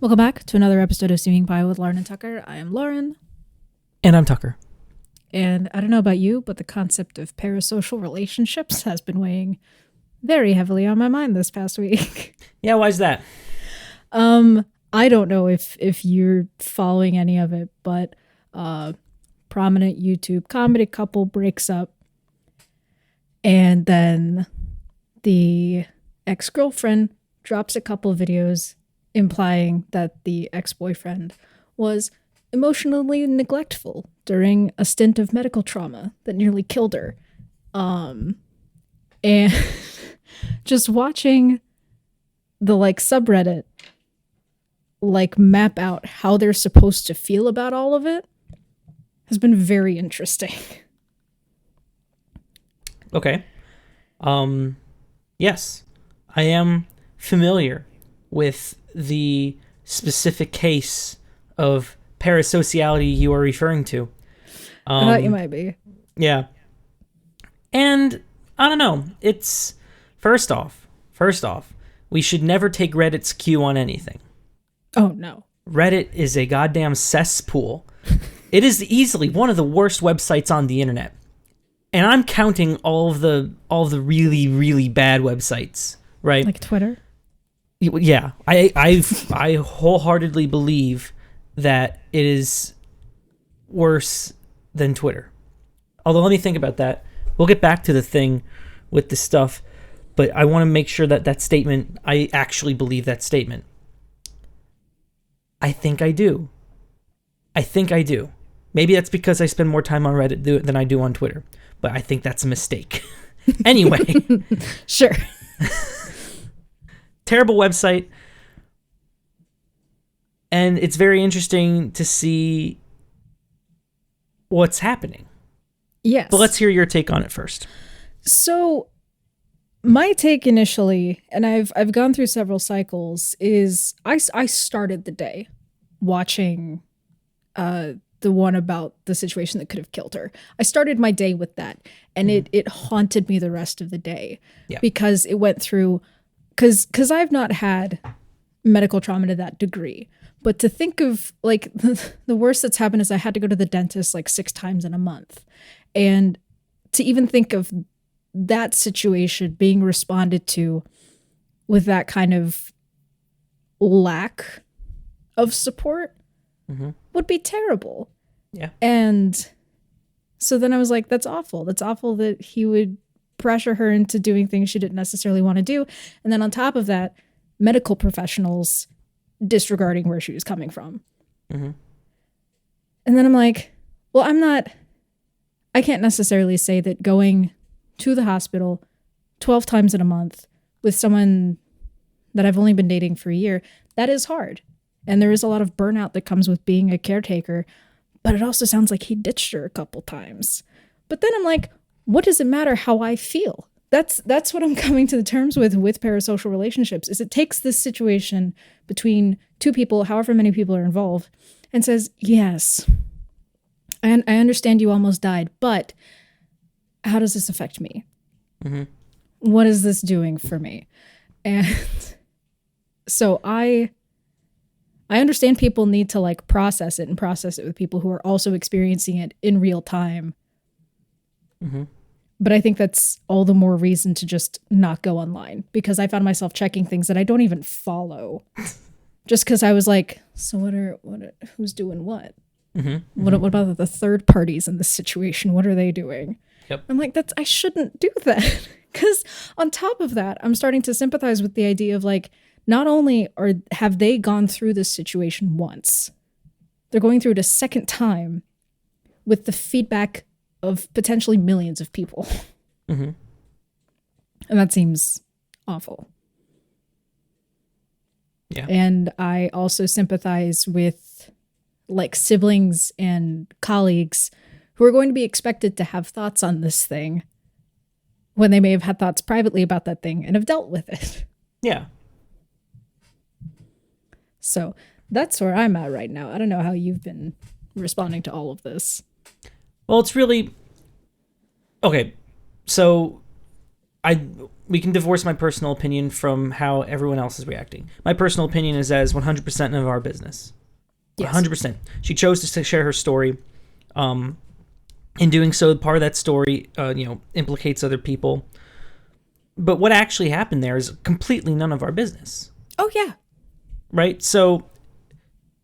Welcome back to another episode of Steaming Pie with Lauren and Tucker. I am Lauren. And I'm Tucker. And I don't know about you, but the concept of parasocial relationships has been weighing very heavily on my mind this past week. Yeah, why's that? I don't know if you're following any of it, but prominent YouTube comedy couple breaks up, and then the ex-girlfriend drops a couple videos implying that the ex-boyfriend was emotionally neglectful during a stint of medical trauma that nearly killed her. And just watching the subreddit map out how they're supposed to feel about all of it has been very interesting. Okay. Yes, I am familiar with the specific case of parasociality you are referring to. I thought you might be. Yeah. And I don't know. It's first off, we should never take Reddit's cue on anything. Oh no. Reddit is a goddamn cesspool. It is easily one of the worst websites on the internet. And I'm counting all of the really, really bad websites, right? Like Twitter? Yeah. I wholeheartedly believe that it is worse than Twitter. Although, let me think about that. We'll get back to the thing with the stuff, but I want to make sure that statement, I actually believe that statement. I think I do. Maybe that's because I spend more time on Reddit than I do on Twitter, but I think that's a mistake. Anyway. Sure. Terrible website. And it's very interesting to see what's happening. Yes. But let's hear your take on it first. So my take initially, and I've gone through several cycles, is I started the day watching the one about the situation that could have killed her. I started my day with that, and it haunted me the rest of the day. Yeah. Because it went through, because I've not had medical trauma to that degree. But to think of the worst that's happened is I had to go to the dentist 6 times in a month. And to even think of that situation being responded to with that kind of lack of support would be terrible. Yeah. And so then I was like, that's awful. That's awful that he would pressure her into doing things she didn't necessarily want to do. And then on top of that, medical professionals disregarding where she was coming from. And then I'm like, well, I can't necessarily say that going to the hospital 12 times in a month with someone that I've only been dating for a year, that is hard. And there is a lot of burnout that comes with being a caretaker, but it also sounds like he ditched her a couple times. But then I'm like, what does it matter how I feel? That's what I'm coming to the terms with parasocial relationships, is it takes this situation between two people, however many people are involved, and says, yes, I understand you almost died, but how does this affect me? What is this doing for me? And so I understand people need to process it with people who are also experiencing it in real time. But I think that's all the more reason to just not go online, because I found myself checking things that I don't even follow just because I was like, so who's doing what? What about the third parties in this situation? What are they doing? Yep. I'm like, I shouldn't do that. Because on top of that, I'm starting to sympathize with the idea of not only have they gone through this situation once, they're going through it a second time with the feedback of potentially millions of people. And that seems awful. Yeah. And I also sympathize with siblings and colleagues who are going to be expected to have thoughts on this thing when they may have had thoughts privately about that thing and have dealt with it. Yeah. So that's where I'm at right now. I don't know how you've been responding to all of this. Well, it's really okay. So we can divorce my personal opinion from how everyone else is reacting. My personal opinion is as 100% none of our business. Yes. 100%. She chose to share her story. In doing so, part of that story, implicates other people. But what actually happened there is completely none of our business. Oh, yeah. Right? So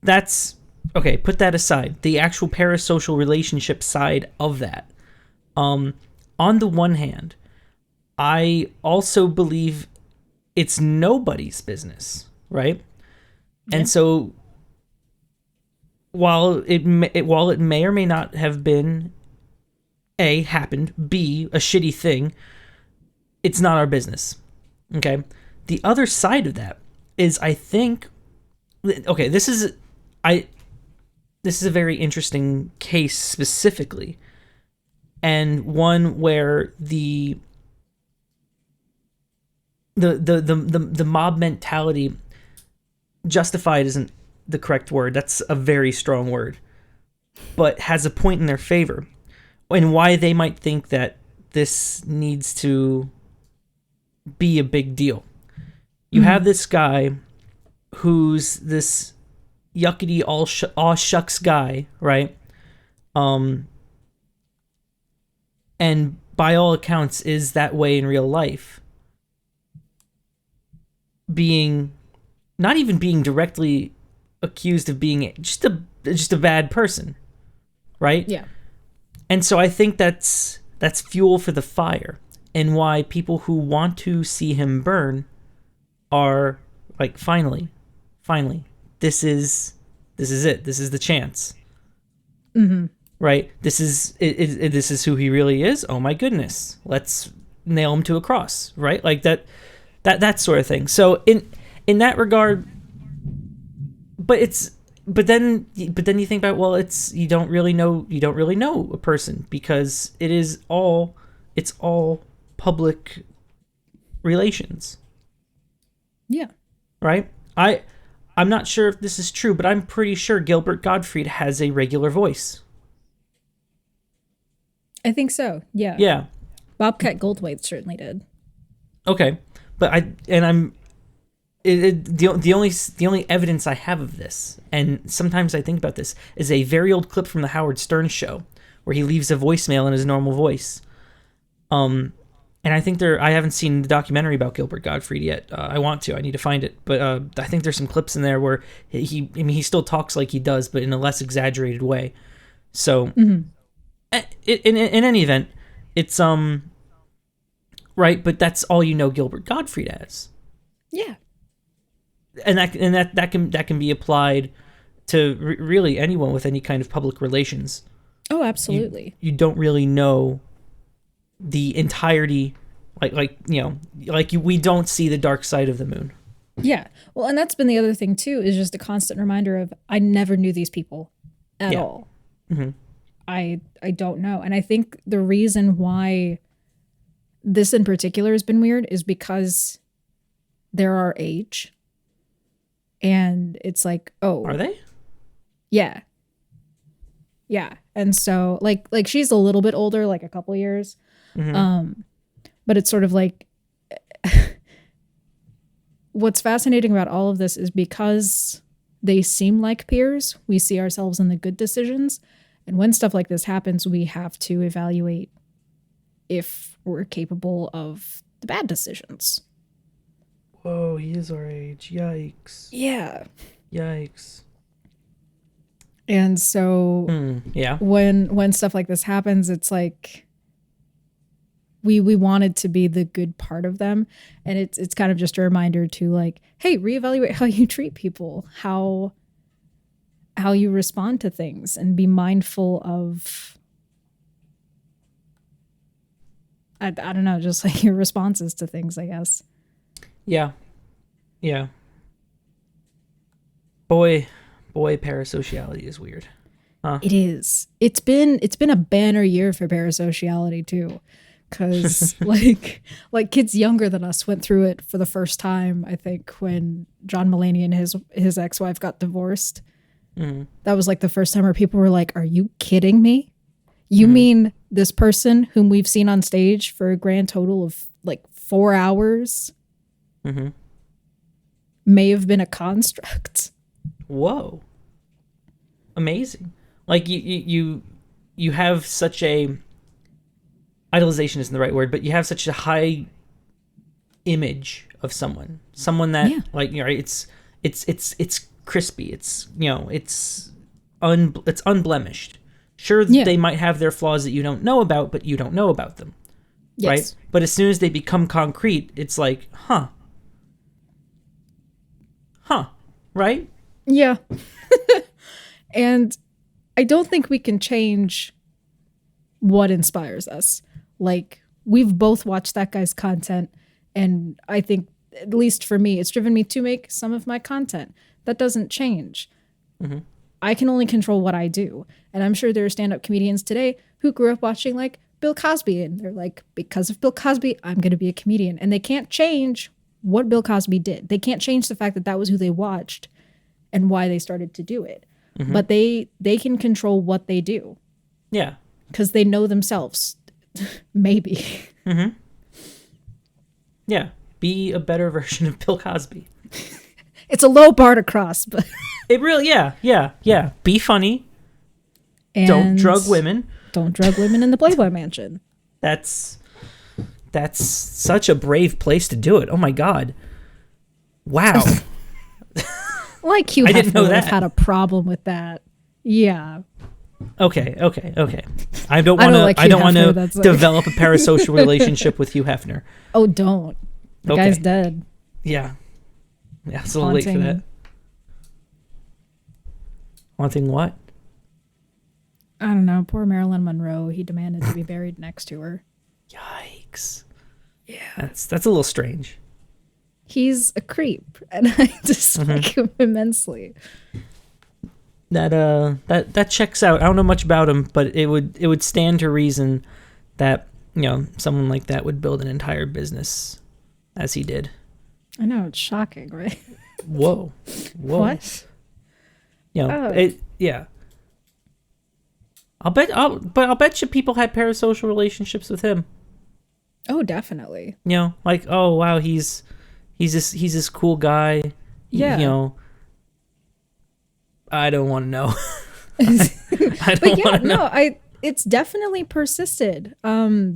that's, okay, put that aside. The actual parasocial relationship side of that. On the one hand, I also believe it's nobody's business, right? Yeah. And so while it may or may not have been A, happened, B, a shitty thing, it's not our business. Okay? The other side of that is, I think, okay, this is a very interesting case specifically, and one where the mob mentality, justified isn't the correct word. That's a very strong word, but has a point in their favor, and why they might think that this needs to be a big deal. You have this guy who's this yuckety aw shucks guy, right? And by all accounts is that way in real life. Not even being directly accused of being just a bad person, right? Yeah. And so I think that's fuel for the fire, and why people who want to see him burn are like, finally, this is it. This is the chance. Mm-hmm. Right? This is this is who he really is. Oh my goodness, let's nail him to a cross. Right? Like that sort of thing. So in that regard, but then you think about, well, it's you don't really know a person, because it's all public relations. Yeah. Right? I'm not sure if this is true, but I'm pretty sure Gilbert Gottfried has a regular voice. I think so. Yeah. Yeah. Bobcat Goldthwait certainly did. Okay. But the only evidence I have of this, and sometimes I think about this, is a very old clip from the Howard Stern show where he leaves a voicemail in his normal voice. And I think I haven't seen the documentary about Gilbert Gottfried yet. I want to. I need to find it. But I think there's some clips in there where he still talks like he does, but in a less exaggerated way. So, in any event, it's right. But that's all you know Gilbert Gottfried as. Yeah. And that can be applied to really anyone with any kind of public relations. Oh, absolutely. You don't really know the entirety, we don't see the dark side of the moon. Yeah. Well, and that's been the other thing too, is just a constant reminder of, I never knew these people at all. Mm-hmm. I don't know. And I think the reason why this in particular has been weird is because they're our age. And it's like, oh. Are they? Yeah. Yeah. And so like she's a little bit older, like a couple years. Mm-hmm. But it's sort of like, what's fascinating about all of this is because they seem like peers, we see ourselves in the good decisions. And when stuff like this happens, we have to evaluate if we're capable of the bad decisions. Whoa, he is our age. Yikes. Yeah. Yikes. And so when stuff like this happens, it's like we wanted to be the good part of them. And it's kind of just a reminder to like, hey, reevaluate how you treat people, how you respond to things, and be mindful of, I don't know, just like your responses to things, I guess. Yeah. Yeah. Boy, parasociality is weird. Huh? It is. It's been a banner year for parasociality too. Because like kids younger than us went through it for the first time, I think, when John Mulaney and his ex-wife got divorced. Mm-hmm. That was like the first time where people were like, are you kidding me? You mean this person whom we've seen on stage for a grand total of like 4 hours Mm-hmm. may have been a construct. Whoa. Amazing. Like you have such a, idolization isn't the right word, but you have such a high image of someone that like, you know, it's crispy. It's, you know, it's unblemished. Sure, they might have their flaws that you don't know about, but you don't know about them. Yes. Right? But as soon as they become concrete, it's like, huh, right? Yeah. And I don't think we can change what inspires us. Like, we've both watched that guy's content, and I think, at least for me, it's driven me to make some of my content. That doesn't change. Mm-hmm. I can only control what I do. And I'm sure there are stand-up comedians today who grew up watching, like, Bill Cosby, and they're like, because of Bill Cosby, I'm going to be a comedian. And they can't change what Bill Cosby did. They can't change the fact that that was who they watched and why they started to do it. Mm-hmm. But they can control what they do. Yeah. Because they know themselves. Maybe. Mm-hmm. Yeah. Be a better version of Bill Cosby. It's a low bar to cross, but it really, yeah. Be funny. And don't drug women. Don't drug women in the Playboy Mansion. That's such a brave place to do it. Oh my God. Wow. Like Hugh Hefner would have had a problem with that. Yeah. Okay. I don't want to develop a parasocial relationship with Hugh Hefner. Oh, don't. The guy's dead. Yeah. Yeah, it's a little late for that. Haunting what? I don't know. Poor Marilyn Monroe. He demanded to be buried next to her. Yikes. Yeah. That's a little strange. He's a creep, and I dislike him immensely. That checks out. I don't know much about him, but it would stand to reason that, you know, someone like that would build an entire business as he did. I know, it's shocking, right? Whoa. What? You know, yeah. I'll bet you people had parasocial relationships with him. Oh, definitely. You know, like, oh wow, he's this cool guy. Yeah. You know, I don't want to know. It's definitely persisted.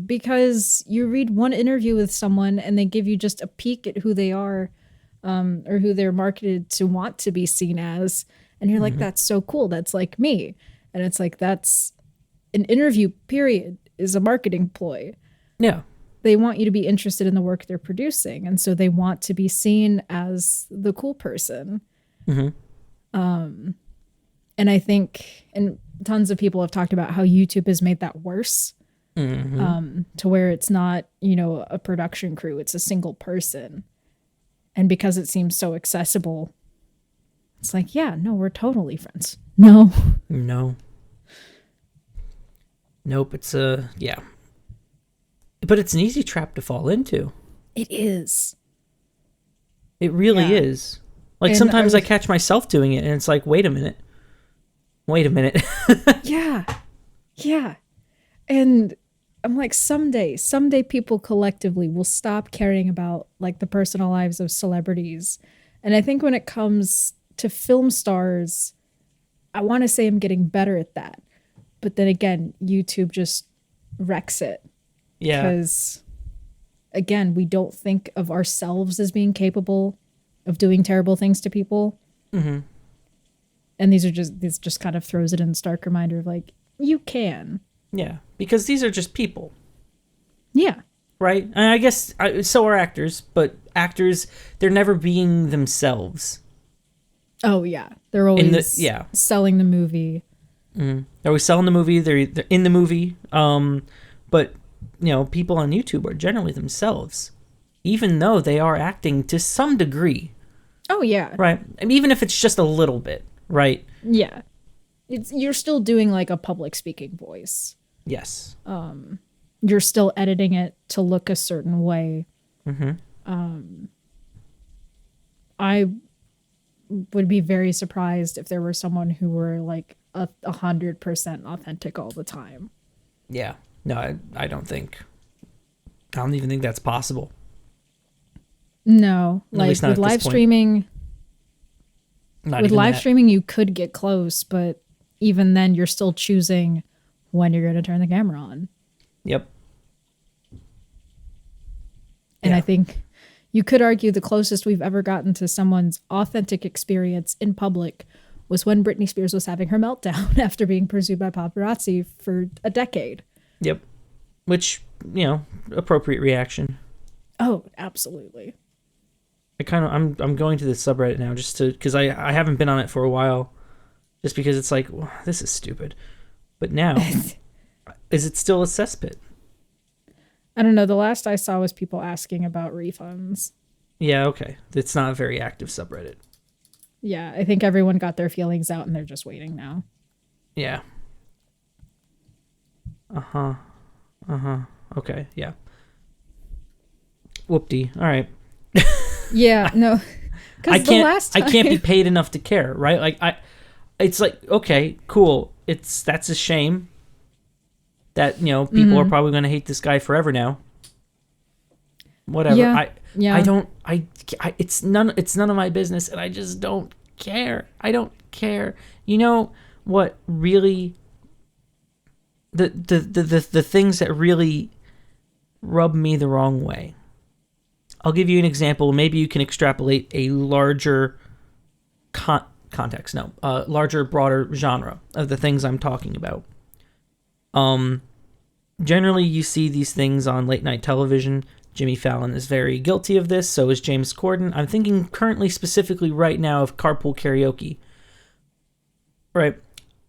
Because you read one interview with someone and they give you just a peek at who they are, or who they're marketed to want to be seen as, and you're like, that's so cool. That's like me. And it's like, that's an interview period is a marketing ploy. Yeah. They want you to be interested in the work they're producing. And so they want to be seen as the cool person. Mm-hmm. And I think, and tons of people have talked about how YouTube has made that worse, to where it's not, you know, a production crew, it's a single person. And because it seems so accessible, it's like, yeah, no, we're totally friends. No. Nope, it's yeah. But it's an easy trap to fall into. It is. It really is. Like, and sometimes I catch myself doing it, and it's like, wait a minute. Yeah. And I'm like, someday people collectively will stop caring about, like, the personal lives of celebrities. And I think when it comes to film stars, I want to say I'm getting better at that. But then again, YouTube just wrecks it. Yeah. Because, again, we don't think of ourselves as being capable of doing terrible things to people. Mm-hmm. And this just kind of throws it in stark reminder of, like, you can. Yeah, because these are just people. Yeah. Right? And I guess so are actors, but actors, they're never being themselves. Oh, yeah. They're always selling the movie. Mm-hmm. They're always selling the movie. They're in the movie. But, you know, people on YouTube are generally themselves, even though they are acting to some degree. Oh, yeah. Right? I mean, even if it's just a little bit, right? Yeah. You're still doing, like, a public speaking voice. Yes. You're still editing it to look a certain way. Mm-hmm. I would be very surprised if there were someone who were, like, 100% authentic all the time. Yeah. No, I don't even think that's possible. No, At like least not with at this live point. streaming, Not with even live that. streaming, you could get close, but even then, you're still choosing when you're going to turn the camera on. Yep. And Yeah. I think you could argue the closest we've ever gotten to someone's authentic experience in public was when Britney Spears was having her meltdown after being pursued by paparazzi for a decade. Yep. Which, appropriate reaction. Oh, absolutely. I'm going to this subreddit now just to, because I haven't been on it for a while, just because it's like, well, this is stupid. But now, is it still a cesspit? I don't know. The last I saw was people asking about refunds. Yeah, okay. It's not a very active subreddit. Yeah, I think everyone got their feelings out and they're just waiting now. Yeah. Okay, yeah. Whoop-dee. All right. Yeah, no. I Because the last time, I can't be paid enough to care, right? It's like, okay, cool. That's a shame that, people are probably going to hate this guy forever now. Whatever. Yeah. It's none of my business, and I just don't care. I don't care. You know what really the things that really rub me the wrong way. I'll give you an example. Maybe you can extrapolate a larger context. No, larger, broader genre of the things I'm talking about. Generally, you see these things on late night television. Jimmy Fallon is very guilty of this. So is James Corden. I'm thinking currently, specifically right now, of Carpool Karaoke. Right?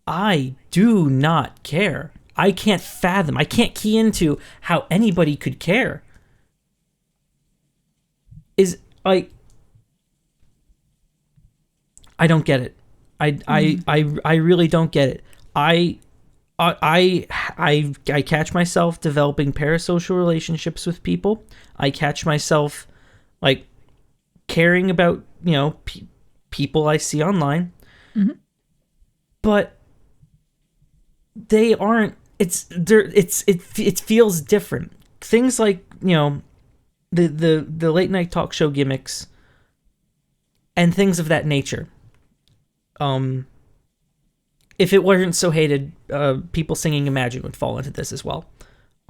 I do not care. I can't fathom. I can't key into how anybody could care. Is like, I don't get it. I really don't get it. I catch myself developing parasocial relationships with people. I catch myself like caring about people I see online, but they aren't. It feels different. Things like the late night talk show gimmicks and things of that nature. If it weren't so hated, people singing Imagine would fall into this as well.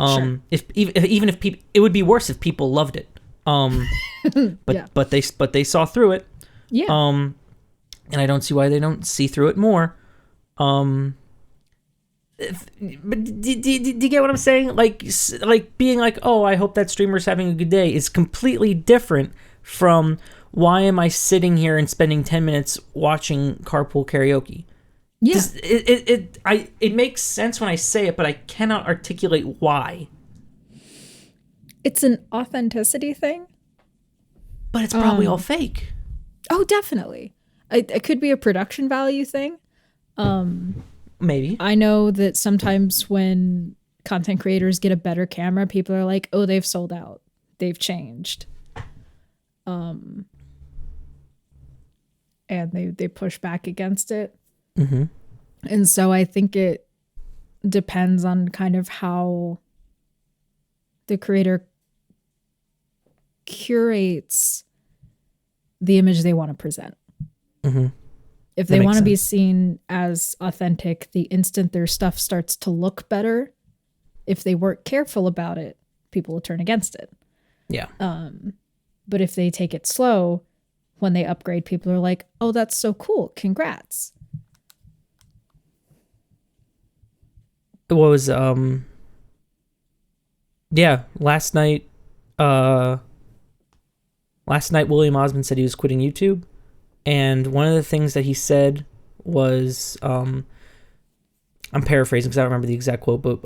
Sure. If people, it would be worse if people loved it. But they saw through it. Yeah. And I don't see why they don't see through it more. But do you get what I'm saying? Like being like, oh, I hope that streamer's having a good day is completely different from why am I sitting here and spending 10 minutes watching Carpool Karaoke? Yeah. It makes sense when I say it, but I cannot articulate why. It's an authenticity thing. But it's probably all fake. Oh, definitely. It could be a production value thing. Maybe. I know that sometimes when content creators get a better camera, people are like, oh, they've sold out. They've changed. And they push back against it. Mm-hmm. And so I think it depends on kind of how the creator curates the image they want to present. Mm-hmm. If they want to be seen as authentic, the instant their stuff starts to look better, if they weren't careful about it, people will turn against it. Yeah. But if they take it slow, when they upgrade, people are like, oh, that's so cool. Congrats. It was, last night William Osmond said he was quitting YouTube. And one of the things that he said was, I'm paraphrasing because I don't remember the exact quote, but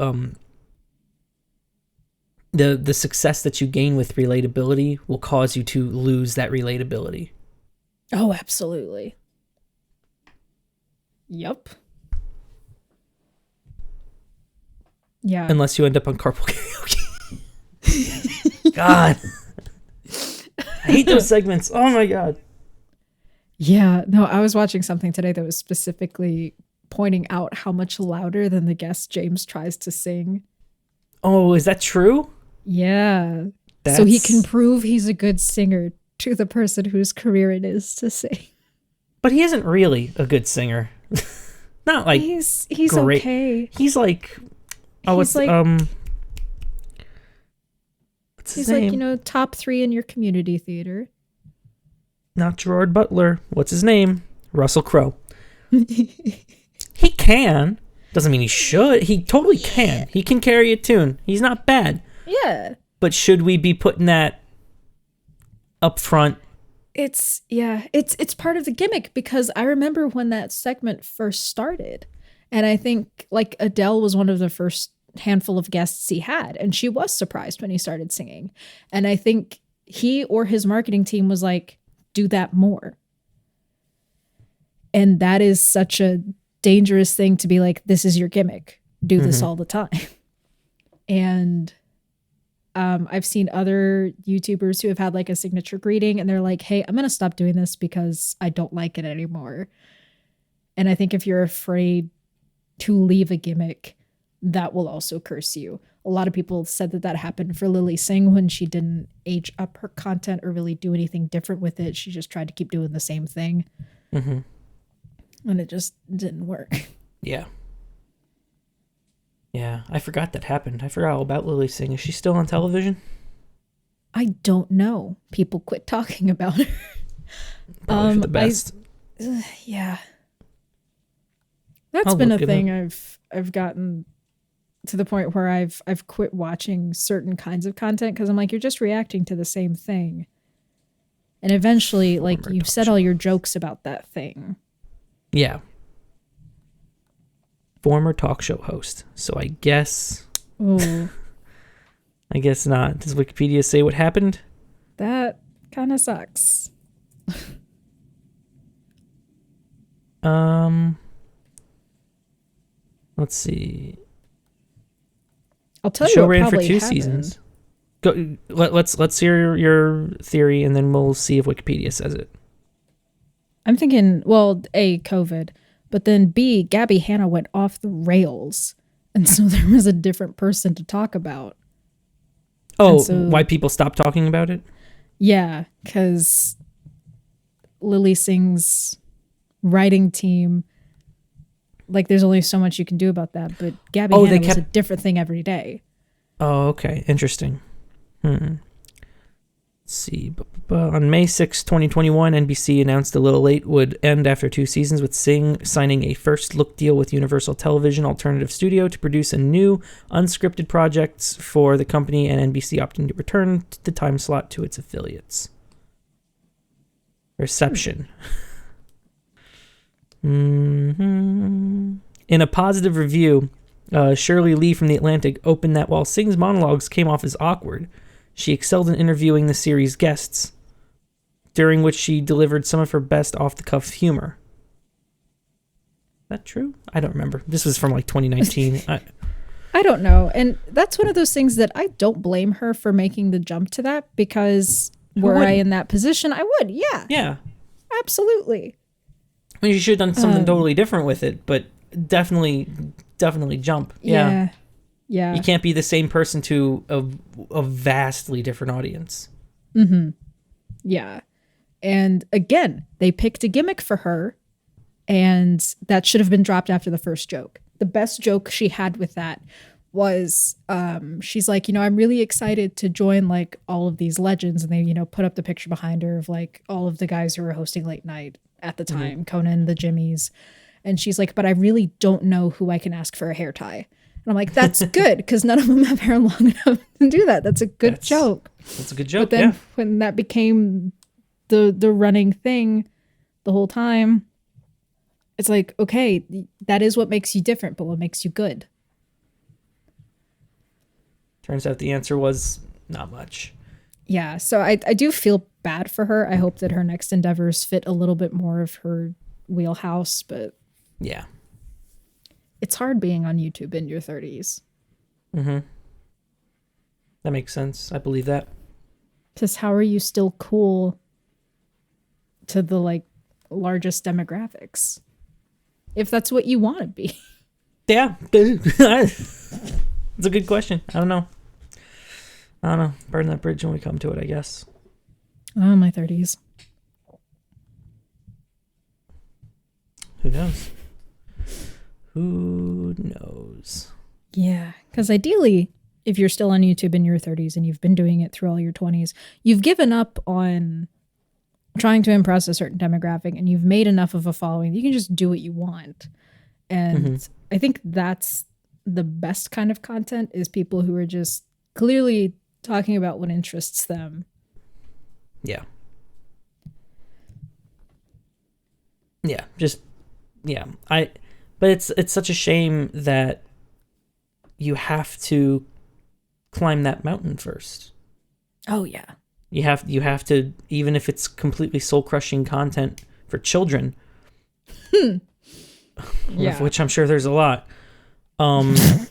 the success that you gain with relatability will cause you to lose that relatability. Oh, absolutely. Yep. Yeah. Unless you end up on Carpool Karaoke. God. I hate those segments. Oh my God. Yeah, no, I was watching something today that was specifically pointing out how much louder than the guest James tries to sing. Oh, is that true? Yeah. So he can prove he's a good singer to the person whose career it is to sing. But he isn't really a good singer. Not like He's great. okay. He's like, what's his He's name? like, you know, top 3 in your community theater. Not Gerard Butler. What's his name? Russell Crowe. He can. Doesn't mean he should. He totally can. He can carry a tune. He's not bad. Yeah. But should we be putting that up front? It's part of the gimmick, because I remember when that segment first started, and I think like Adele was one of the first handful of guests he had, and she was surprised when he started singing. And I think he or his marketing team was like, do that more. And that is such a dangerous thing to be like, this is your gimmick. Do this all the time. And I've seen other YouTubers who have had like a signature greeting and they're like, hey, I'm going to stop doing this because I don't like it anymore. And I think if you're afraid to leave a gimmick, that will also curse you. A lot of people said that happened for Lily Singh when she didn't age up her content or really do anything different with it. She just tried to keep doing the same thing. And it just didn't work. Yeah. Yeah, I forgot that happened. I forgot all about Lily Singh. Is she still on television? I don't know. People quit talking about her. Probably for the best. Yeah. That's I'll been a look it thing I've gotten to the point where I've quit watching certain kinds of content because I'm like, you're just reacting to the same thing. And eventually, like, you've said all your jokes about that thing. Yeah. Former talk show host. So I guess... Ooh. I guess not. Does Wikipedia say what happened? That kind of sucks. Let's see. I'll tell The you show what ran for probably 2 happened. seasons. Go. Let's hear your theory, and then we'll see if Wikipedia says it. I'm thinking, well, A, COVID, but then B, Gabby Hanna went off the rails. And so there was a different person to talk about. Oh, so, why people stopped talking about it? Yeah, because Lily Singh's writing team, like, there's only so much you can do about that. But Gabby Hanna was a different thing every day. Oh, okay. Interesting. Let's see. On May 6, 2021, NBC announced A Little Late would end after 2 seasons, with Singh signing a first-look deal with Universal Television Alternative Studio to produce a new, unscripted projects for the company, and NBC opting to return the time slot to its affiliates. Reception. In a positive review, Shirley Lee from The Atlantic opened that while Singh's monologues came off as awkward, she excelled in interviewing the series guests, during which she delivered some of her best off-the-cuff humor. Is that true? I don't remember. This was from like 2019. I don't know. And that's one of those things that I don't blame her for making the jump to that, because were I in that position, I would. Yeah. Yeah. Absolutely. I mean, you should have done something totally different with it, but definitely jump. Yeah. Yeah. You can't be the same person to a vastly different audience. Mm-hmm. Yeah. And again, they picked a gimmick for her, and that should have been dropped after the first joke. The best joke she had with that was, she's like, I'm really excited to join like all of these legends. And they, put up the picture behind her of like all of the guys who were hosting late night at the time, Conan, the Jimmys. And she's like, but I really don't know who I can ask for a hair tie. And I'm like, that's good, because none of them have hair long enough to do that. That's a good joke. That's a good joke. But then when that became the running thing the whole time, it's like, okay, that is what makes you different, but what makes you good? Turns out the answer was not much. Yeah, so I do feel bad for her. I hope that her next endeavors fit a little bit more of her wheelhouse, but yeah, it's hard being on YouTube in your 30s. Mm-hmm. That makes sense. I believe that. Because how are you still cool to the like largest demographics? If that's what you want to be. Yeah. It's a good question. I don't know. Burn that bridge when we come to it, I guess. Oh, my 30s. Who knows? Who knows? Yeah, because ideally, if you're still on YouTube in your 30s and you've been doing it through all your 20s, you've given up on trying to impress a certain demographic and you've made enough of a following that you can just do what you want. And I think that's the best kind of content, is people who are just clearly talking about what interests them. Yeah. Yeah, just yeah. But it's such a shame that you have to climb that mountain first. Oh yeah. You have to, even if it's completely soul-crushing content for children. Yeah. Of which I'm sure there's a lot. I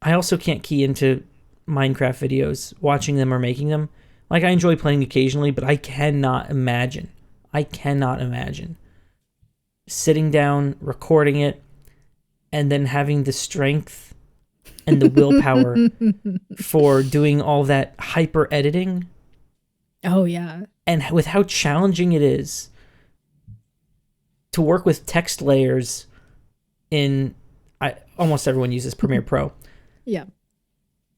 also can't key into Minecraft videos, watching them or making them. Like, I enjoy playing occasionally, but I cannot imagine sitting down, recording it, and then having the strength and the willpower for doing all that hyper editing. Oh yeah. And with how challenging it is to work with text layers in, almost everyone uses Premiere Pro. Yeah.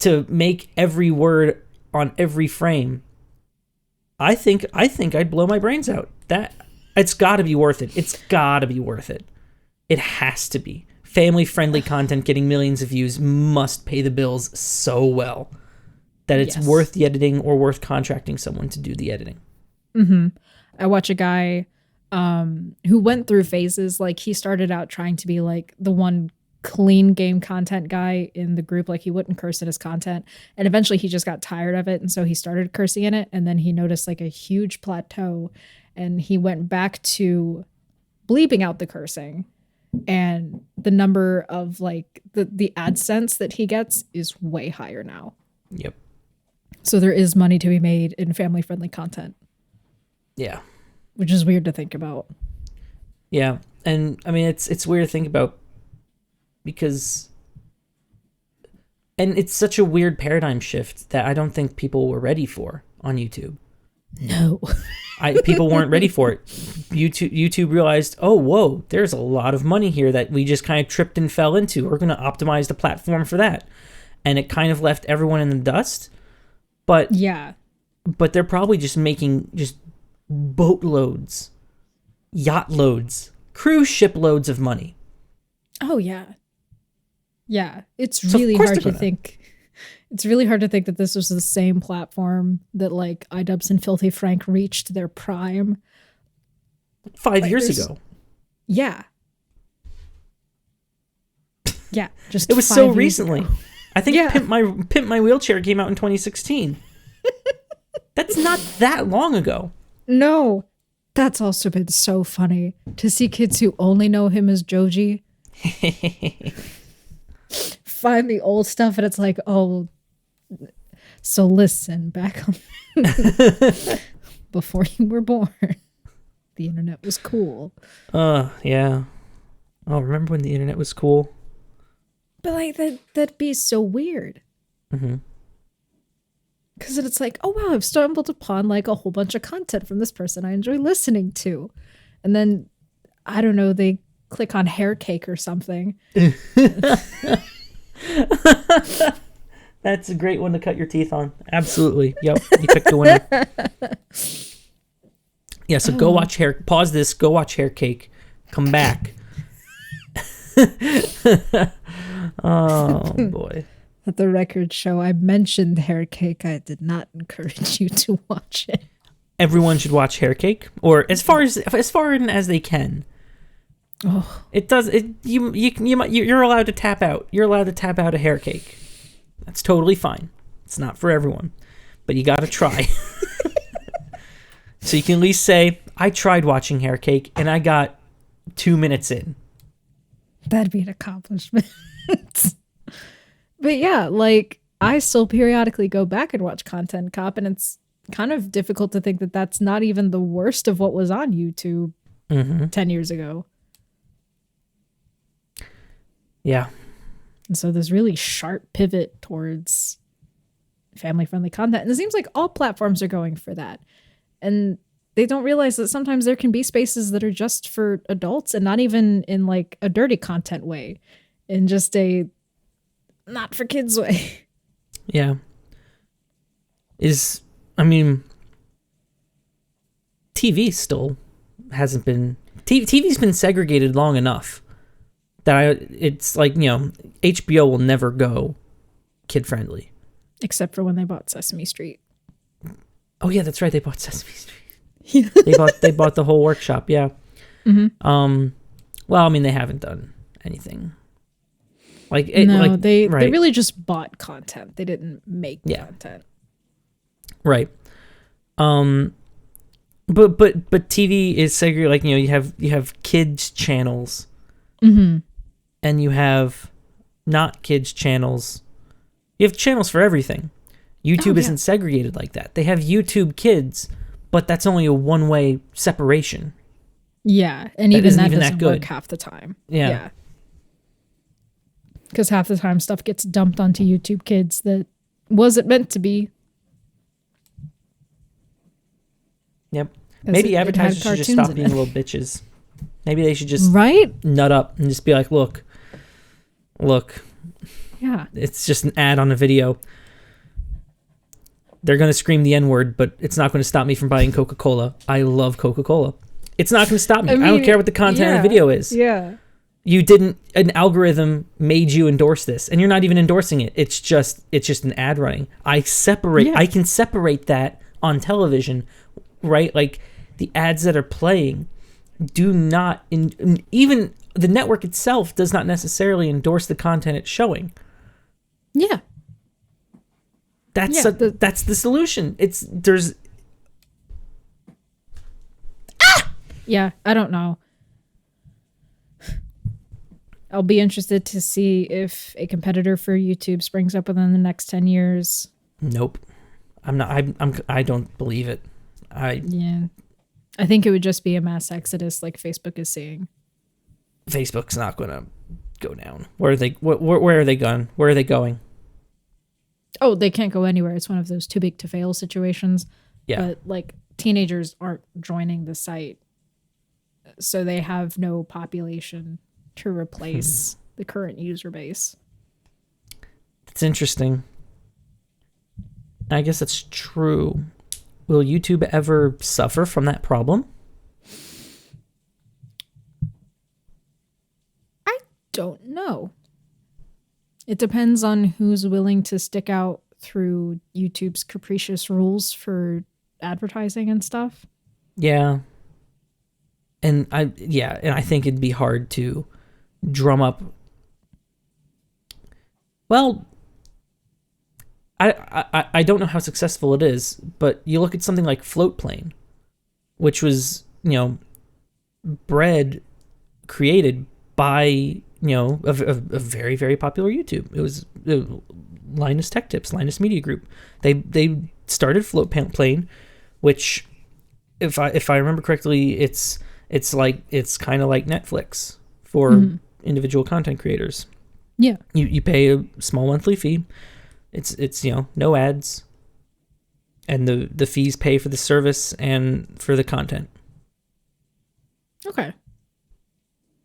To make every word on every frame, I think I'd blow my brains out. That it's got to be worth it. It's got to be worth it. It has to be. Family-friendly content getting millions of views must pay the bills so well that it's worth the editing or worth contracting someone to do the editing. Mm-hmm. I watch a guy who went through phases. Like, he started out trying to be like the one clean game content guy in the group. Like, he wouldn't curse in his content, and eventually he just got tired of it, and so he started cursing in it, and then he noticed like a huge plateau, and he went back to bleeping out the cursing, and the number of like the AdSense that he gets is way higher now. Yep. So there is money to be made in family friendly content. Yeah. Which is weird to think about. Yeah. And I mean, it's weird to think about because, and it's such a weird paradigm shift that I don't think people were ready for on YouTube. No. People weren't ready for it. YouTube realized, oh, whoa, there's a lot of money here that we just kind of tripped and fell into. We're going to optimize the platform for that. And it kind of left everyone in the dust. But yeah. But they're probably just making just boatloads, yacht loads, cruise ship loads of money. Oh, yeah. Yeah. It's really hard to think. It's really hard to think that this was the same platform that like iDubbbz and Filthy Frank reached their prime 5 years ago. Yeah. Yeah. Just it was so recently. Ago. I think Pimp My Wheelchair came out in 2016. That's not that long ago. No. That's also been so funny to see kids who only know him as Joji find the old stuff, and it's like, oh, so listen, back before you were born, the internet was cool. Yeah. Oh, remember when the internet was cool? But like that'd be so weird. Mm-hmm. Because it's like, oh wow, I've stumbled upon like a whole bunch of content from this person I enjoy listening to, and then I don't know, they click on hair cake or something. That's a great one to cut your teeth on. Absolutely. Yep. You picked the winner. Yeah, so go watch pause this, go watch Hair Cake, come back. Oh boy. Let the record show I mentioned Hair Cake. I did not encourage you to watch it. Everyone should watch Hair Cake, or as far as they can. Oh, it does. You're allowed to tap out. You're allowed to tap out a Hair Cake. That's totally fine. It's not for everyone, but you got to try. So you can at least say, I tried watching Hair Cake and I got 2 minutes in. That'd be an accomplishment. But yeah, like I still periodically go back and watch Content Cop, and it's kind of difficult to think that that's not even the worst of what was on YouTube 10 years ago. Yeah. And so this really sharp pivot towards family-friendly content. And it seems like all platforms are going for that. And they don't realize that sometimes there can be spaces that are just for adults, and not even in like a dirty content way, in just a not for kids way. Yeah. I mean, TV still hasn't been... TV's been segregated long enough that it's like, HBO will never go kid-friendly. Except for when they bought Sesame Street. Oh, yeah, that's right. They bought Sesame Street. They bought the whole workshop, yeah. Mm-hmm. Well, I mean, they haven't done anything. They really just bought content. They didn't make content. Right. But TV is segregated. Like, you have kids channels, and you have not kids channels. You have channels for everything. YouTube isn't segregated like that. They have YouTube Kids, but that's only a one-way separation. Yeah, and even that doesn't work half the time. Yeah. Because half the time stuff gets dumped onto YouTube Kids that wasn't meant to be. Yep. Maybe advertisers should just stop being little bitches. Maybe they should just nut up and just be like, look. Yeah. It's just an ad on a video. They're going to scream the N-word, but it's not going to stop me from buying Coca-Cola. I love Coca-Cola. It's not going to stop me. I don't care what the content of the video is. Yeah. An algorithm made you endorse this, and you're not even endorsing it. It's just an ad running. I can separate that on television, right? Like, the ads that are playing do not, even the network itself does not necessarily endorse the content it's showing. Yeah. That's the solution. Yeah, I don't know. I'll be interested to see if a competitor for YouTube springs up within the next 10 years. Nope. I'm not. I don't believe it. I think it would just be a mass exodus like Facebook is seeing. Facebook's not going to go down. Where are they going? Where are they going? Oh, they can't go anywhere. It's one of those too big to fail situations. Yeah. But like teenagers aren't joining the site, so they have no population to replace the current user base. That's interesting. I guess that's true. Will YouTube ever suffer from that problem? I don't know. It depends on who's willing to stick out through YouTube's capricious rules for advertising and stuff. Yeah. And I think it'd be hard to drum up. Well, I don't know how successful it is, but you look at something like Floatplane, which was, created by, a very, very popular YouTube. It was Linus Tech Tips, Linus Media Group. They started Floatplane, which, if I remember correctly, it's kind of like Netflix for individual content creators. Yeah. You pay a small monthly fee. It's no ads, and the fees pay for the service and for the content. Okay.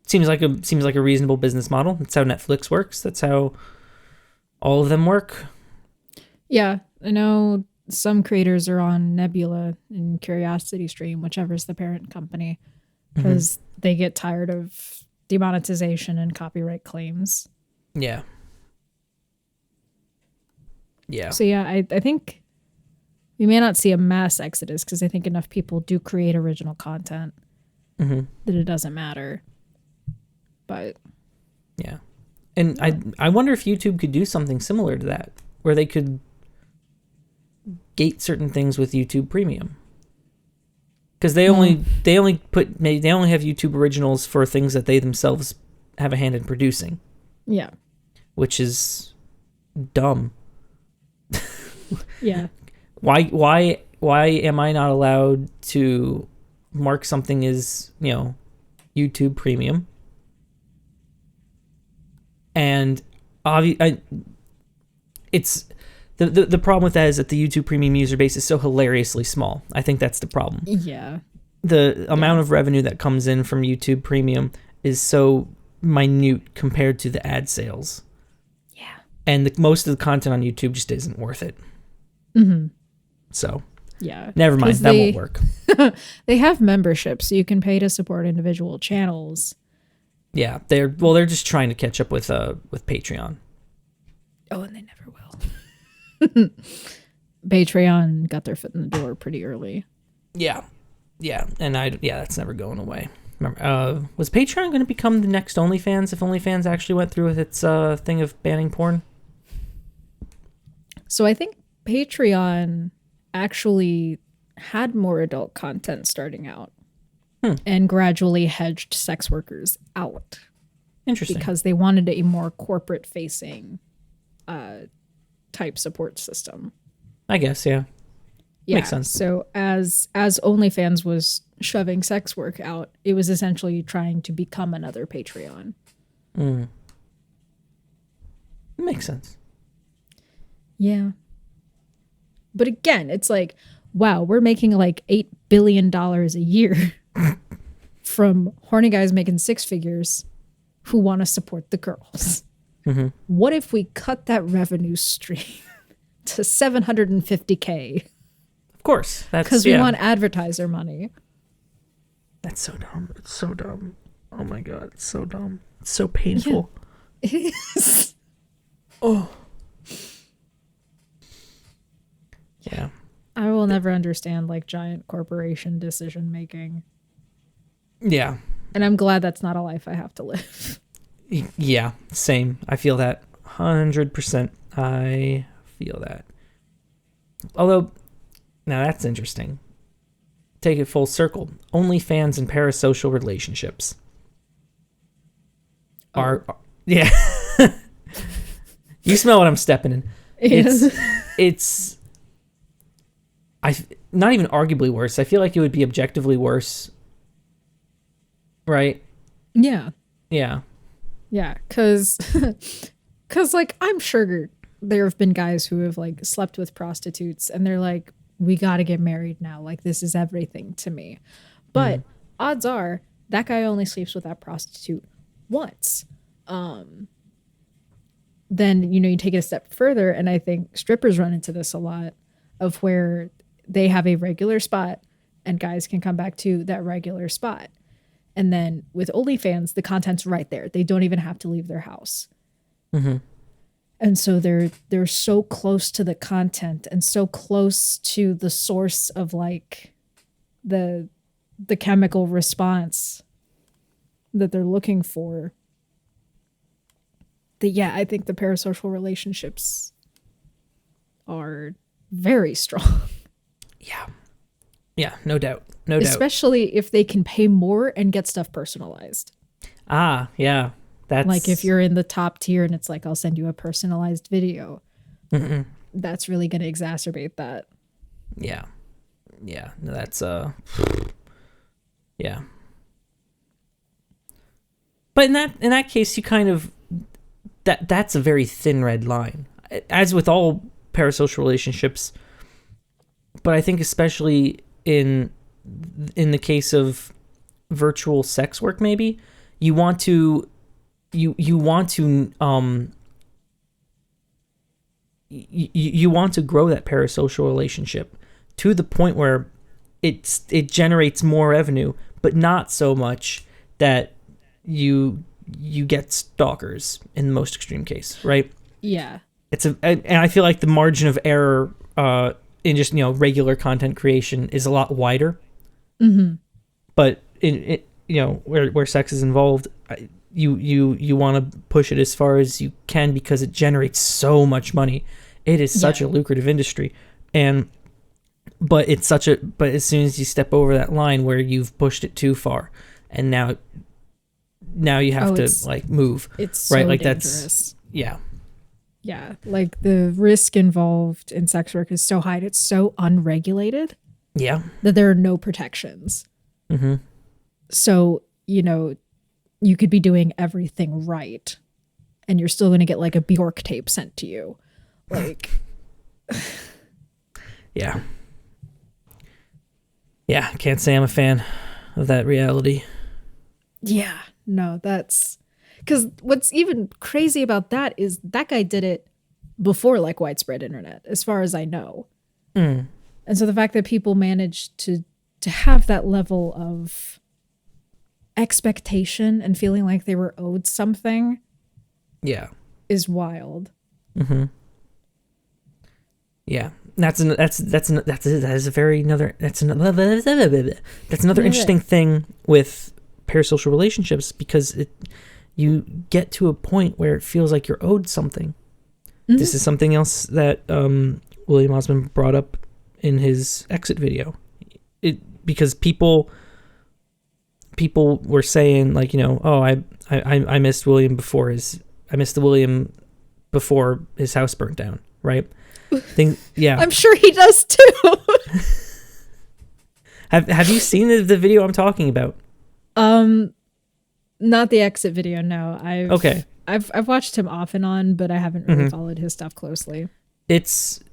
Seems like a reasonable business model. That's how Netflix works. That's how all of them work. Yeah, I know some creators are on Nebula and CuriosityStream, whichever's the parent company, because they get tired of demonetization and copyright claims. Yeah. Yeah. So yeah, I think we may not see a mass exodus because I think enough people do create original content that it doesn't matter. But yeah. And I wonder if YouTube could do something similar to that, where they could gate certain things with YouTube Premium. Because they only have YouTube originals for things that they themselves have a hand in producing. Yeah. Which is dumb. Yeah. Why am I not allowed to mark something as, YouTube Premium? And The problem with that is that the YouTube Premium user base is so hilariously small. I think that's the problem. Yeah. The amount of revenue that comes in from YouTube Premium is so minute compared to the ad sales. Yeah. And most of the content on YouTube just isn't worth it. Mm-hmm. So, yeah. never mind. That won't work. They have memberships, so you can pay to support individual channels. Yeah, they're just trying to catch up with Patreon. Oh, and they never will. Patreon got their foot in the door pretty early. Yeah, and that's never going away. Remember, was Patreon going to become the next OnlyFans if OnlyFans actually went through with its thing of banning porn? So I think Patreon actually had more adult content starting out and gradually hedged sex workers out. Interesting. Because they wanted a more corporate facing type support system. I guess, yeah. Yeah. Makes sense. So as OnlyFans was shoving sex work out, it was essentially trying to become another Patreon. Makes sense. Yeah. But again, it's like, wow, we're making like $8 billion a year from horny guys making six figures who want to support the girls. Mm-hmm. What if we cut that revenue stream to $750K? Of course. Because we want advertiser money. That's so dumb. It's so dumb. Oh my God. It's so dumb. It's so painful. Yeah, it is. Oh. Yeah. I will never understand like giant corporation decision making. Yeah. And I'm glad that's not a life I have to live. Yeah. Same. I feel that 100%. I feel that. Although, now that's interesting. Take it full circle. OnlyFans and parasocial relationships are yeah. You smell what I'm stepping in. It's not even arguably worse. I feel like it would be objectively worse. Right? Yeah. Yeah. Yeah, cuz like I'm sure there have been guys who have like slept with prostitutes and they're like, we got to get married now. Like, this is everything to me. But odds are that guy only sleeps with that prostitute once. Then, you take it a step further. And I think strippers run into this a lot of where they have a regular spot and guys can come back to that regular spot. And then with OnlyFans, the content's right there. They don't even have to leave their house. Mm-hmm. And so they're so close to the content and so close to the source of like the chemical response that they're looking for. I think the parasocial relationships are very strong. Yeah. Yeah, no doubt. No doubt. Especially if they can pay more and get stuff personalized. Ah, yeah. That's like if you're in the top tier and it's like, I'll send you a personalized video. Mm-mm. That's really going to exacerbate that. Yeah. Yeah. No, that's, yeah. But in that case, you kind of, that's a very thin red line. As with all parasocial relationships, but I think especially in the case of virtual sex work, maybe, you want to you want to grow that parasocial relationship to the point where it generates more revenue, but not so much that you get stalkers in the most extreme case, right? Yeah. And I feel like the margin of error in just regular content creation is a lot wider. Mm-hmm. But in where sex is involved, you want to push it as far as you can because it generates so much money. It is such a lucrative industry, but as soon as you step over that line where you've pushed it too far, and now you have to like move. It's so right, like dangerous. That's yeah. Yeah, like the risk involved in sex work is so high. It's so unregulated. Yeah. That there are no protections. Mm-hmm. So, you could be doing everything right and you're still going to get like a Bjork tape sent to you. Like, Yeah. Yeah, can't say I'm a fan of that reality. Yeah, no, that's because what's even crazy about that is that guy did it before like widespread internet, as far as I know. Mm. And so the fact that people managed to have that level of expectation and feeling like they were owed something, Yeah. is wild. Mm-hmm. Yeah, that's another interesting thing with parasocial relationships, because you get to a point where it feels like you're owed something. Mm-hmm. This is something else that William Osmond brought up in his exit video. Because people were saying, like, oh, I missed William before his house burnt down, right? Yeah, I'm sure he does too. Have you seen the video I'm talking about? Not the exit video. No, I've watched him off and on, but I haven't really followed his stuff closely. It's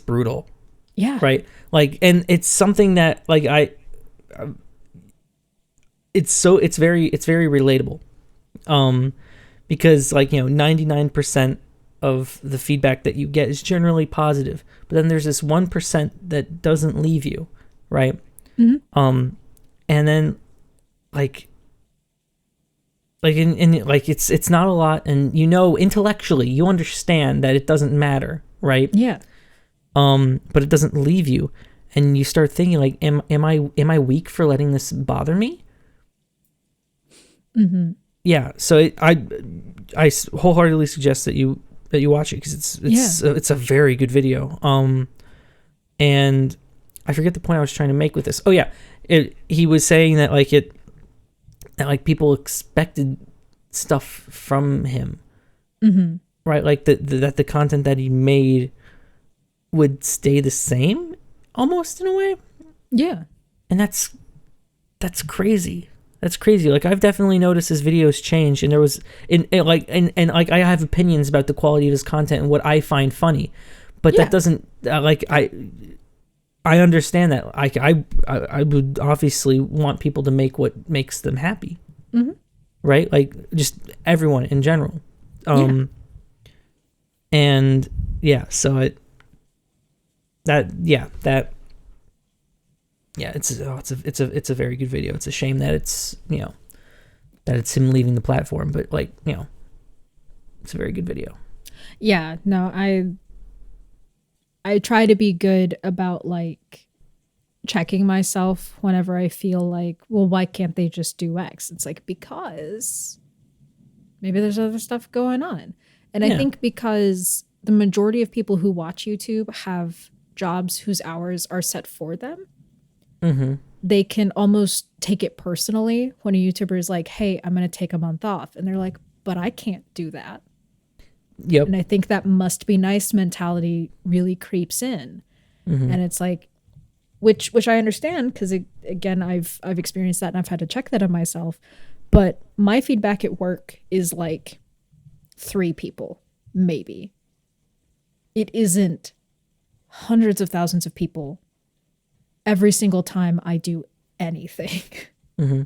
brutal. Yeah. Right. Like, and it's something that, like, it's very relatable. Because, like, 99% of the feedback that you get is generally positive, but then there's this 1% that doesn't leave you, right? Mm-hmm. And then it's not a lot, and intellectually you understand that it doesn't matter, right? Yeah. But it doesn't leave you, and you start thinking, like, am I weak for letting this bother me? Mm-hmm. Yeah. So I wholeheartedly suggest that you watch it, because it's a very good video. And I forget the point I was trying to make with this. Oh yeah, he was saying that that people expected stuff from him, mm-hmm. right? Like that the content that he made would stay the same, almost, in a way. Yeah, and that's crazy. That's crazy. Like, I've definitely noticed his videos change, and there was I have opinions about the quality of his content and what I find funny, but that doesn't I understand that. I would obviously want people to make what makes them happy, mm-hmm. right? Like, just everyone in general. And yeah, so it's a very good video. It's a shame that it's him leaving the platform, but it's a very good video. Yeah, no, I try to be good about checking myself whenever I feel like, well, why can't they just do X? It's like, because maybe there's other stuff going on. And I think because the majority of people who watch YouTube have jobs whose hours are set for them, mm-hmm. they can almost take it personally when a YouTuber is like, hey, I'm going to take a month off. And they're like, but I can't do that. Yep. And I think that must be nice mentality really creeps in. Mm-hmm. And it's like, which I understand, because again, I've experienced that and I've had to check that on myself. But my feedback at work is 3 people, maybe. It isn't hundreds of thousands of people every single time I do anything. Mm-hmm.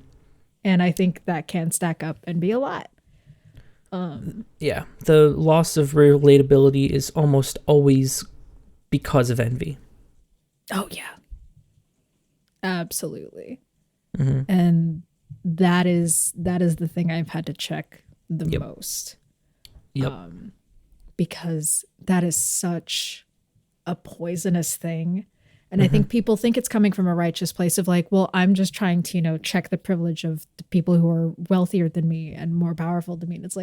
And I think that can stack up and be a lot. Yeah, the loss of relatability is almost always because of envy. Oh yeah, absolutely. Mm-hmm. And that is the thing I've had to check the most. Yep. Because that is such a poisonous thing. And I think people think it's coming from a righteous place of well, I'm just trying to, check the privilege of the people who are wealthier than me and more powerful than me. And it's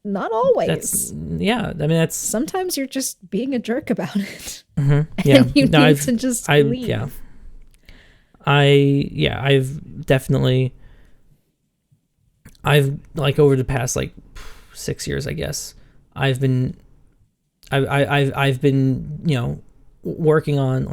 not always. That's sometimes you're just being a jerk about it. Mm-hmm. Yeah. And you need to just leave. Yeah. I've definitely, over the past 6 years, I guess, I've been working on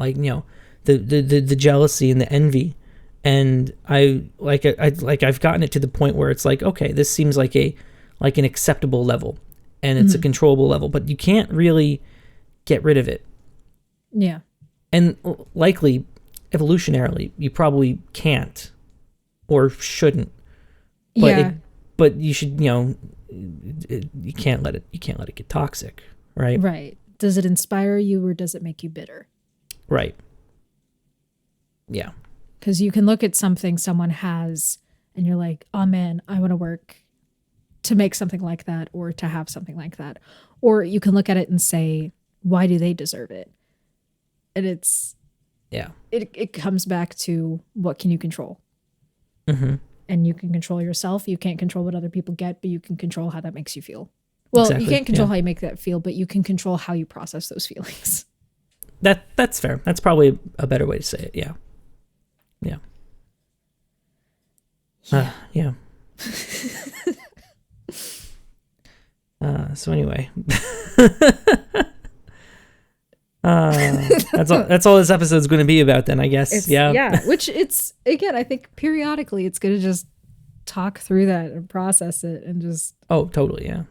the jealousy and the envy, and I've gotten it to the point where it's okay, this seems like an acceptable level, and it's a controllable level, but you can't really get rid of it. Yeah. And likely, evolutionarily, you probably can't or shouldn't. But Yeah. but you should, you can't let it get toxic, right? Right. Does it inspire you or does it make you bitter? Right. Yeah. Because you can look at something someone has and you're like, oh man, I want to work to make something like that or to have something like that. Or you can look at it and say, why do they deserve it? And it comes back to what can you control? Mm-hmm. And you can control yourself. You can't control what other people get, but you can control how that makes you feel. Well, Exactly. You can't control how you make that feel, but you can control how you process those feelings. That's fair. That's probably a better way to say it. Yeah. Yeah. Yeah. So anyway, that's all this episode's going to be about then, I guess. Yeah. Which again, I think periodically it's going to just talk through that and process it and just. Oh, totally. Yeah.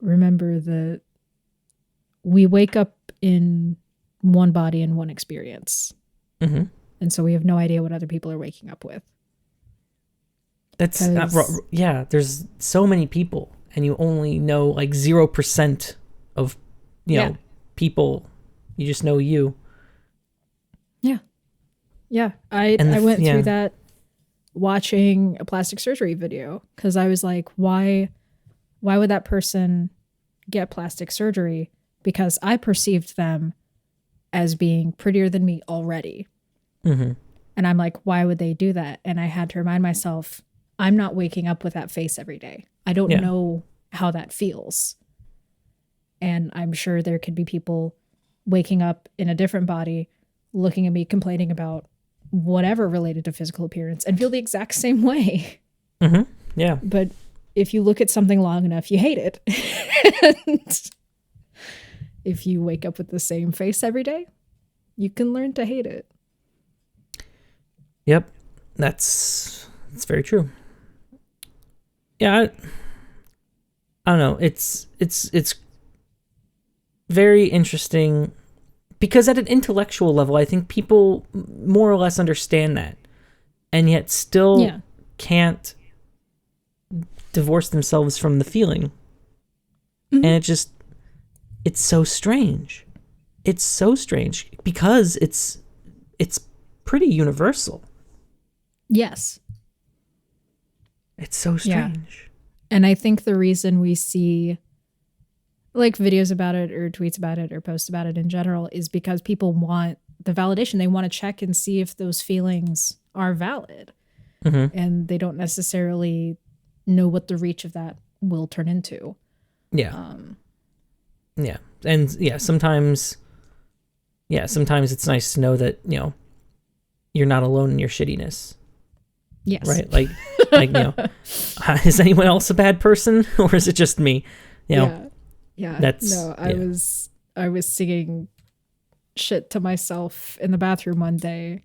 Remember that we wake up in one body and one experience. Mm-hmm. And so we have no idea what other people are waking up with. That's there's so many people and you only know like 0% of, people. You just know you. Yeah. Yeah. I went through that watching a plastic surgery video because I was like, why would that person get plastic surgery? Because I perceived them as being prettier than me already. Mm-hmm. And I'm like, why would they do that? And I had to remind myself, I'm not waking up with that face every day. I don't know how that feels. And I'm sure there could be people waking up in a different body, looking at me, complaining about whatever related to physical appearance and feel the exact same way. Mm-hmm. Yeah. But if you look at something long enough, you hate it. And if you wake up with the same face every day, you can learn to hate it. Yep. That's very true. Yeah. I don't know. It's very interesting because at an intellectual level, I think people more or less understand that and yet still can't divorce themselves from the feeling. Mm-hmm. And it's so strange. It's so strange because it's pretty universal. Yes. It's so strange. Yeah. And I think the reason we see like videos about it or tweets about it or posts about it in general is because people want the validation. They want to check and see if those feelings are valid. Mm-hmm. And they don't necessarily know what the reach of that will turn into. Yeah. And sometimes it's nice to know that, you're not alone in your shittiness. Yes. Right? Like is anyone else a bad person or is it just me? Yeah. I was singing shit to myself in the bathroom one day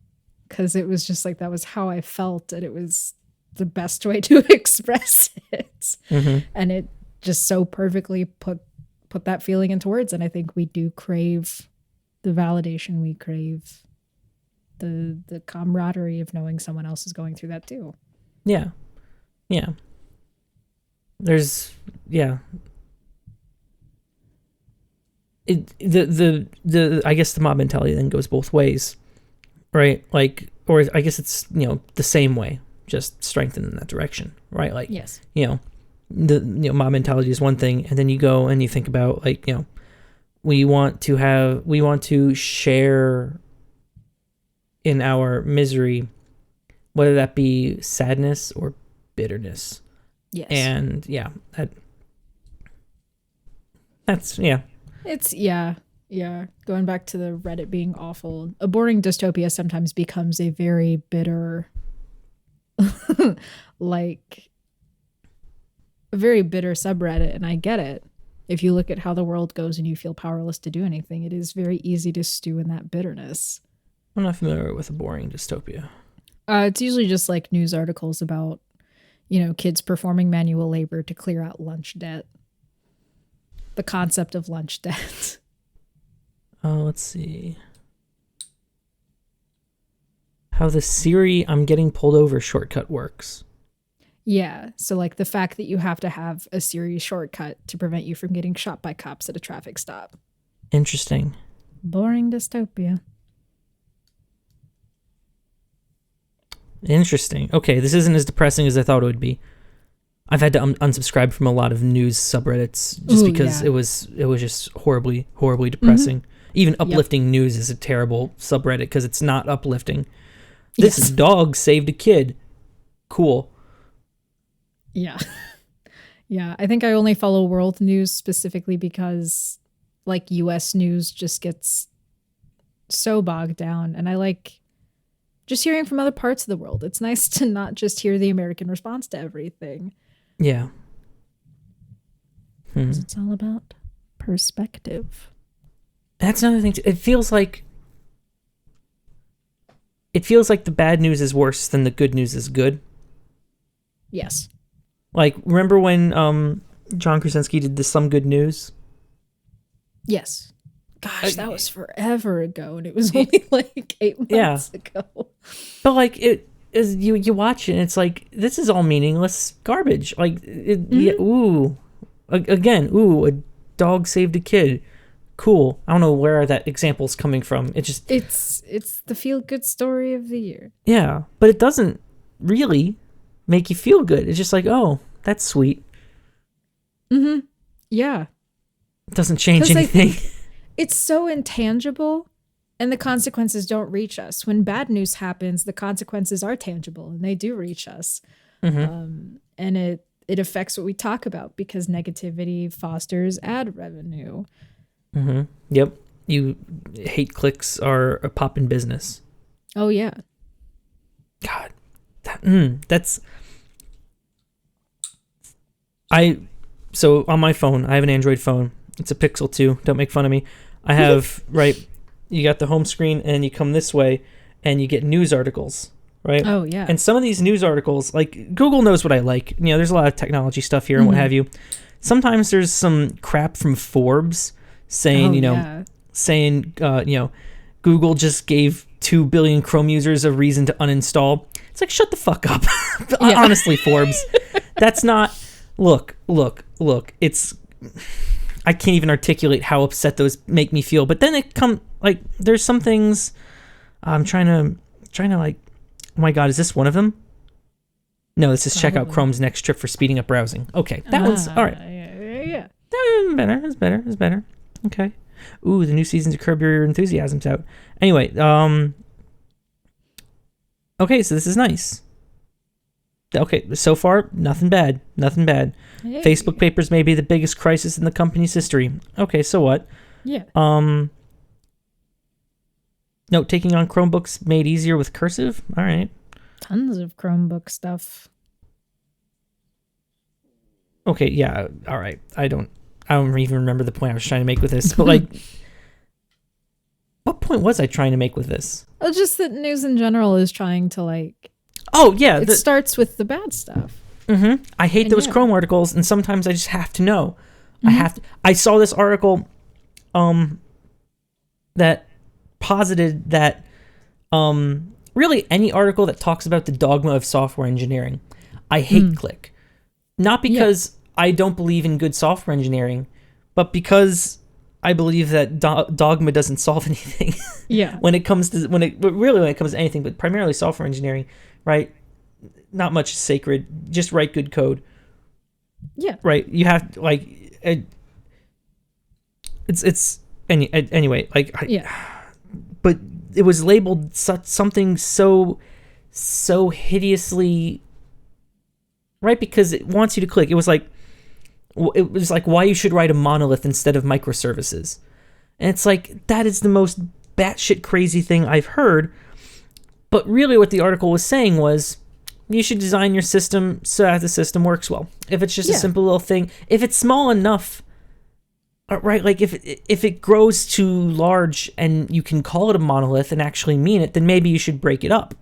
because it was just like that was how I felt and it was the best way to express it. Mm-hmm. And it just so perfectly put that feeling into words. And I think we do crave the validation. We crave the camaraderie of knowing someone else is going through that too. Yeah. Yeah. There's the I guess the mob mentality then goes both ways, right? Like, or I guess it's the same way, just strengthened in that direction, right? Like, yes, the mob mentality is one thing, and then you go and you think about like we want to share in our misery, whether that be sadness or bitterness. Yes, and that's It's going back to the Reddit being awful. A boring dystopia sometimes becomes a very bitter, like a very bitter subreddit. And I get it. If you look at how the world goes and you feel powerless to do anything, it is very easy to stew in that bitterness. I'm not familiar with a boring dystopia. It's usually just like news articles about, kids performing manual labor to clear out lunch debt. the concept of lunch debt. Oh, let's see. How the Siri "I'm getting pulled over" shortcut works. Yeah, so like the fact that you have to have a Siri shortcut to prevent you from getting shot by cops at a traffic stop. Interesting. Boring dystopia. Interesting. Okay, this isn't as depressing as I thought it would be. I've had to unsubscribe from a lot of news subreddits just because it was just horribly depressing. Even uplifting news is a terrible subreddit because it's not uplifting. This dog saved a kid. Cool. Yeah. Yeah, I think I only follow world news specifically because like US news just gets so bogged down, and I like just hearing from other parts of the world. It's nice to not just hear the American response to everything. Yeah. Because it's all about perspective. That's another thing. It feels like the bad news is worse than the good news is good. Yes. Like, remember when John Krasinski did the Some Good News? Yes. Gosh, that was forever ago, and it was only like 8 months ago. But like you watch it, and it's like, this is all meaningless garbage. Like, a dog saved a kid. Cool. I don't know where that example's coming from. It just it's the feel good story of the year. Yeah, but it doesn't really make you feel good. It's just like, oh, that's sweet. Yeah. It doesn't change anything. It's so intangible, and the consequences don't reach us. When bad news happens, the consequences are tangible, and they do reach us. And it affects what we talk about because negativity fosters ad revenue. Yep. You hate clicks are a pop in business. Oh, yeah. God. So on my phone, I have an Android phone. It's a Pixel 2. Don't make fun of me. I have, you got the home screen, and you come this way, and you get news articles, right? Oh, yeah. And some of these news articles, like, Google knows what I like. You know, there's a lot of technology stuff here and what have you. Sometimes there's some crap from Forbes saying, Google just gave 2 billion Chrome users a reason to uninstall. It's like, shut the fuck up. Honestly, Forbes. That's not... Look. It's... I can't even articulate how upset those make me feel. But then there's some things I'm trying to like, oh my God, is this one of them? No, this is check out Chrome's next trick for speeding up browsing. Okay, that one's all right. Yeah. It's better. Okay. Ooh, the new seasons of Curb Your Enthusiasm's out. Anyway, okay, so this is nice. Okay, so far, nothing bad. Hey. Facebook papers may be the biggest crisis in the company's history. Okay, so what? Yeah. Note taking on Chromebooks made easier with cursive. All right. Tons of Chromebook stuff. Okay, yeah, all right. I don't even remember the point I was trying to make with this, but like, what point was I trying to make with this? Oh, just that news in general is trying to like. Oh yeah, it starts with the bad stuff. I hate those Chrome articles, and sometimes I just have to know. I saw this article, that posited that, really any article that talks about the dogma of software engineering, I hate click. Not because I don't believe in good software engineering, but because I believe that dogma doesn't solve anything. Yeah. when it comes to anything, but primarily software engineering, right? Not much is sacred. Just write good code. Yeah. Right. You have anyway. But it was labeled something so hideously. Right, because it wants you to click. It was like why you should write a monolith instead of microservices. And it's like, that is the most batshit crazy thing I've heard. But really what the article was saying was, you should design your system so that the system works well. If it's just a simple little thing, if it's small enough, right, like if it grows too large and you can call it a monolith and actually mean it, then maybe you should break it up.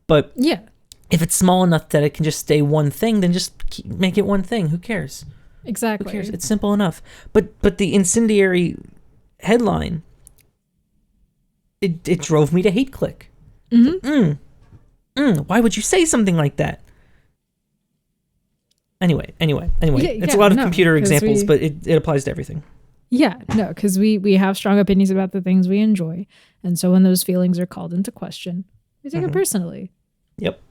But if it's small enough that it can just stay one thing, then just make it one thing. Who cares? Exactly. Who cares? It's simple enough. But the incendiary headline, it drove me to hate click. Why would you say something like that? Anyway. It's a lot of computer examples, but it applies to everything. Yeah, no, because we have strong opinions about the things we enjoy. And so when those feelings are called into question, we take it personally. Yep.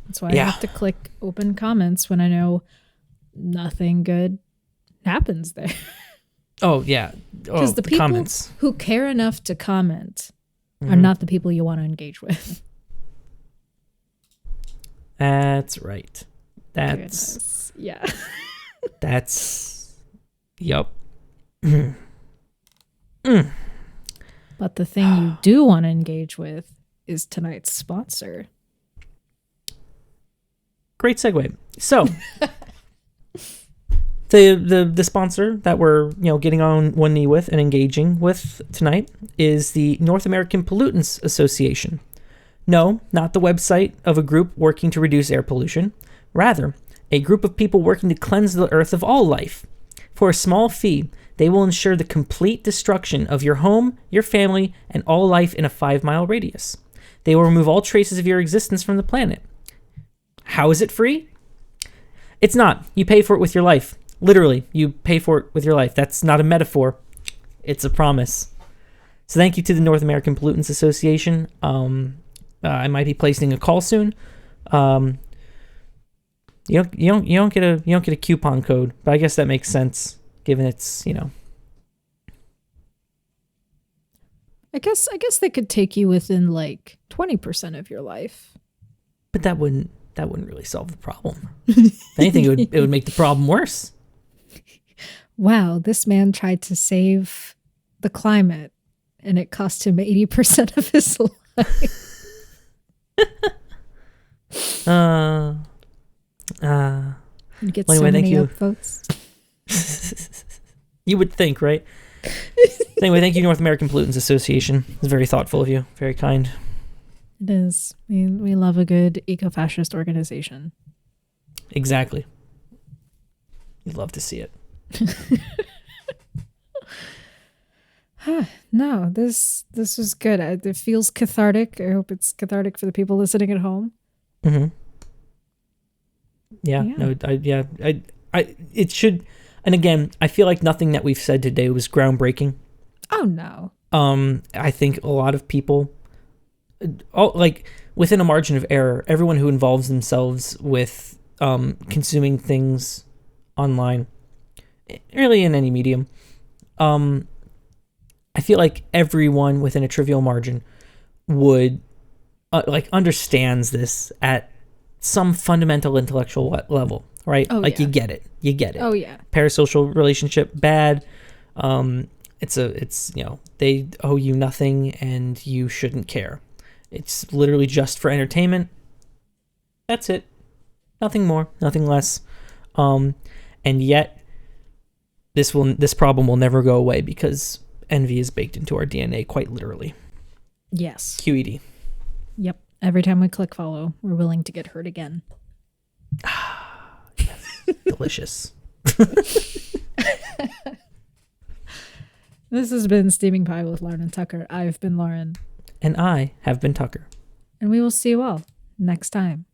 That's why I have to click open comments when I know nothing good happens there. Oh, yeah. Because the people comments who care enough to comment are not the people you want to engage with. That's right. Goodness. Yeah. Yep. But the thing you do want to engage with is tonight's sponsor. Great segue. So, the sponsor that we're getting on one knee with and engaging with tonight is the North American Pollutants Association. No, not the website of a group working to reduce air pollution. Rather, a group of people working to cleanse the earth of all life. For a small fee, they will ensure the complete destruction of your home, your family, and all life in a 5-mile radius. They will remove all traces of your existence from the planet. How is it free? It's not. You pay for it with your life. Literally, you pay for it with your life. That's not a metaphor. It's a promise. So thank you to the North American Pollutants Association. I might be placing a call soon. You don't get a coupon code, but I guess that makes sense given it's I guess they could take you within like 20% of your life. But that wouldn't really solve the problem. If anything, it would make the problem worse. Wow, this man tried to save the climate, and it cost him 80% of his life. You get so many upvotes. You would think, right? Anyway, thank you, North American Pollutants Association. It's very thoughtful of you. Very kind. It is. We love a good eco-fascist organization. Exactly. You'd love to see it. No, this was good. It feels cathartic. I hope it's cathartic for the people listening at home. Mm-hmm. Yeah. No. It should. And again, I feel like nothing that we've said today was groundbreaking. Oh no. I think a lot of people, within a margin of error, everyone who involves themselves with consuming things online, really in any medium, I feel like everyone within a trivial margin would understands this at some fundamental intellectual level, right? Oh, yeah. You get it. Oh yeah. Parasocial relationship, bad. It's they owe you nothing and you shouldn't care. It's literally just for entertainment. That's it. Nothing more, nothing less. And yet this problem will never go away because envy is baked into our DNA, quite literally. Yes. QED. Yep. Every time we click follow, we're willing to get hurt again. Yes. Delicious. This has been Steaming Pie with Lauren and Tucker. I've been Lauren. And I have been Tucker. And we will see you all next time.